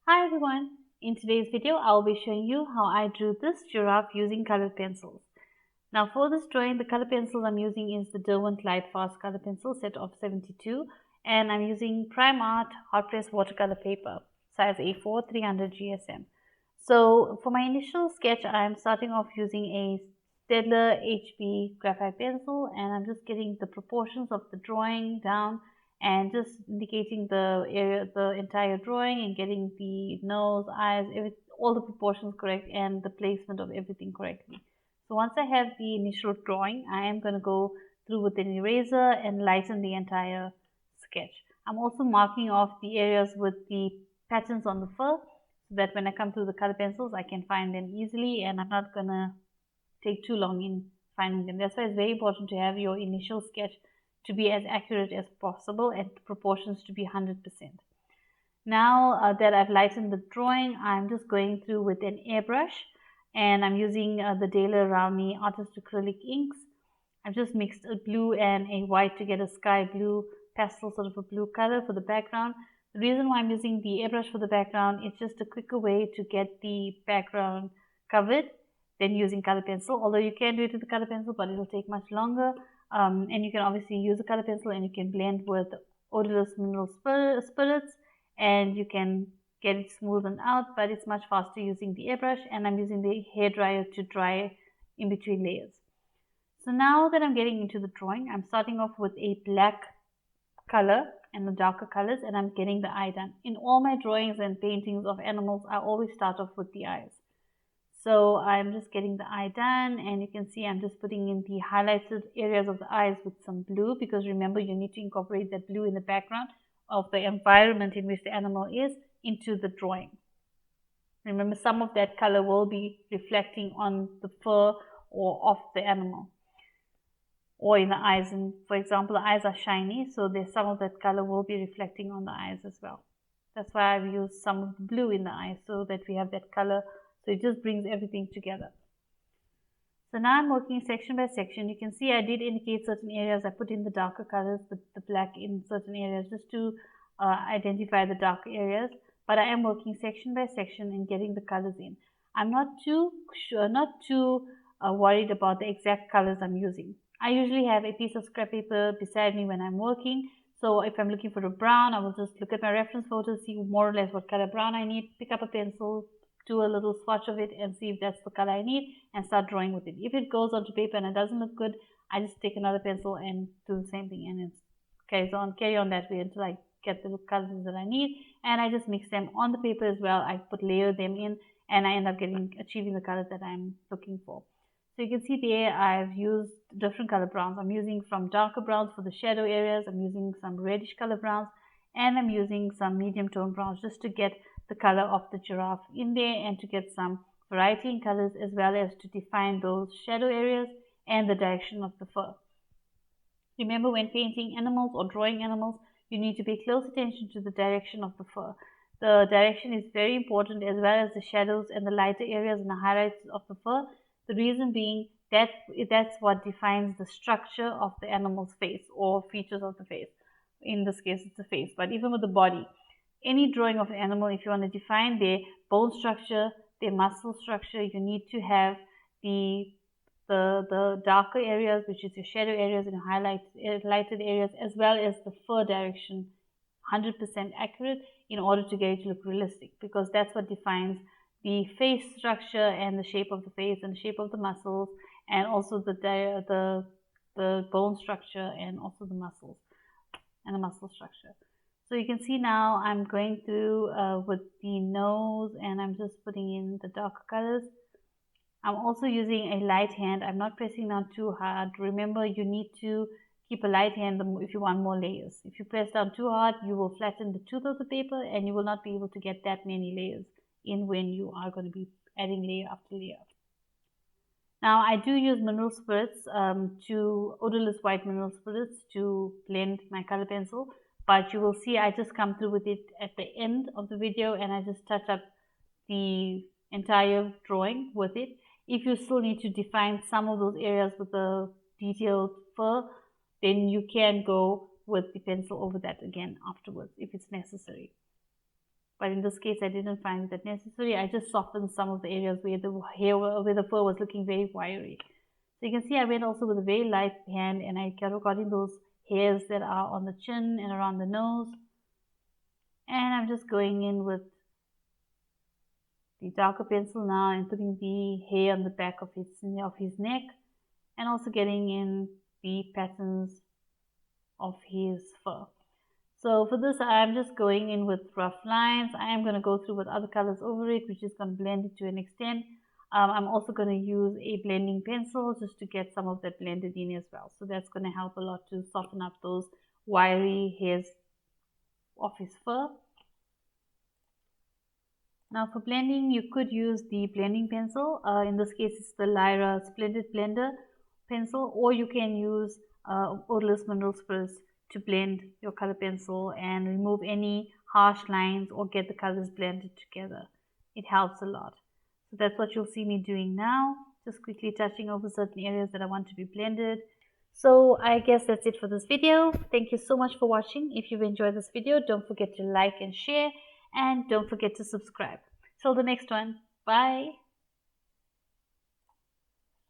Hi everyone! In today's video, I'll be showing you how I drew this giraffe using colored pencils. Now for this drawing, the color pencils I'm using is the Derwent Lightfast Colored Pencil set of 72, and I'm using Prime Art hot press watercolor paper, size A4 300 GSM. So for my initial sketch, I'm starting off using a Staedtler HB graphite pencil, and I'm just getting the proportions of the drawing down and just indicating the area, the entire drawing, and getting the nose, eyes, all the proportions correct and the placement of everything correctly. So once I have the initial drawing, I am going to go through with an eraser and lighten the entire sketch. I'm also marking off the areas with the patterns on the fur so that when I come to the color pencils, I can find them easily and I'm not going to take too long in finding them. That's why it's very important to have your initial sketch to be as accurate as possible and the proportions to be 100%. Now that I've lightened the drawing, I'm just going through with an airbrush and I'm using the Rowney Artist Acrylic inks. I've just mixed a blue and a white to get a sky blue pastel sort of a blue color for the background. The reason why I'm using the airbrush for the background is just a quicker way to get the background covered than using color pencil, although you can do it with the color pencil, but it'll take much longer. And you can obviously use a color pencil and you can blend with odorless mineral spirits and you can get it smoothened out, but it's much faster using the airbrush, and I'm using the hairdryer to dry in between layers. So now that I'm getting into the drawing, I'm starting off with a black color and the darker colors, and I'm getting the eye done. In all my drawings and paintings of animals, I always start off with the eyes. So I'm just getting the eye done, and you can see I'm just putting in the highlighted areas of the eyes with some blue, because remember you need to incorporate that blue in the background of the environment in which the animal is into the drawing. Remember, some of that color will be reflecting on the fur or of the animal or in the eyes. And for example, the eyes are shiny, so there's some of that color will be reflecting on the eyes as well. That's why I've used some of the blue in the eyes so that we have that color. So it just brings everything together. So now I'm working section by section. You can see I did indicate certain areas. I put in the darker colors, the black in certain areas just to identify the darker areas. But I am working section by section and getting the colors in. I'm not too worried about the exact colors I'm using. I usually have a piece of scrap paper beside me when I'm working. So if I'm looking for a brown, I will just look at my reference photos, see more or less what color brown I need, pick up a pencil, do a little swatch of it and see if that's the color I need and start drawing with it. If it goes onto paper and it doesn't look good, I just take another pencil and do the same thing, and it carry on that way until I get the colors that I need, and I just mix them on the paper as well. I layer them in and I end up achieving the colors that I'm looking for. So you can see there I've used different color browns. I'm using from darker browns for the shadow areas, I'm using some reddish color browns, and I'm using some medium tone browns just to get the color of the giraffe in there and to get some variety in colors, as well as to define those shadow areas and the direction of the fur. Remember, when painting animals or drawing animals, you need to pay close attention to the direction of the fur. The direction is very important, as well as the shadows and the lighter areas and the highlights of the fur. The reason being that that's what defines the structure of the animal's face or features of the face. In this case, it's the face, but even with the body, any drawing of an animal, if you want to define their bone structure, their muscle structure, you need to have the darker areas, which is your shadow areas and highlighted areas, as well as the fur direction 100% accurate in order to get it to look realistic, because that's what defines the face structure and the shape of the face and the shape of the muscles, and also the bone structure and also the muscles and the muscle structure. So you can see now I'm going through with the nose, and I'm just putting in the darker colors. I'm also using a light hand. I'm not pressing down too hard. Remember, you need to keep a light hand if you want more layers. If you press down too hard, you will flatten the tooth of the paper and you will not be able to get that many layers in when you are going to be adding layer after layer. Now I do use mineral spirits, odorless white mineral spirits to blend my color pencil, but you will see I just come through with it at the end of the video and I just touch up the entire drawing with it. If you still need to define some of those areas with the detailed fur, then you can go with the pencil over that again afterwards if it's necessary. but in this case I didn't find that necessary. I just softened some of the areas where the fur was looking very wiry. So you can see I went also with a very light hand, and I got in those hairs that are on the chin and around the nose. And I'm just going in with the darker pencil now and putting the hair on the back of his neck, and also getting in the patterns of his fur. So for this, I'm just going in with rough lines. I am going to go through with other colors over it, which is going to blend it to an extent. I'm also going to use a blending pencil just to get some of that blended in as well. So that's going to help a lot to soften up those wiry hairs of his fur. Now for blending, you could use the blending pencil. In this case, it's the Lyra Splendid Blender pencil, or you can use odorless mineral spirits to blend your color pencil and remove any harsh lines or get the colors blended together. It helps a lot. So that's what you'll see me doing now, just quickly touching over certain areas that I want to be blended. So I guess that's it for this video. Thank you so much for watching. If you've enjoyed this video, don't forget to like and share, and don't forget to subscribe. Till the next one, bye.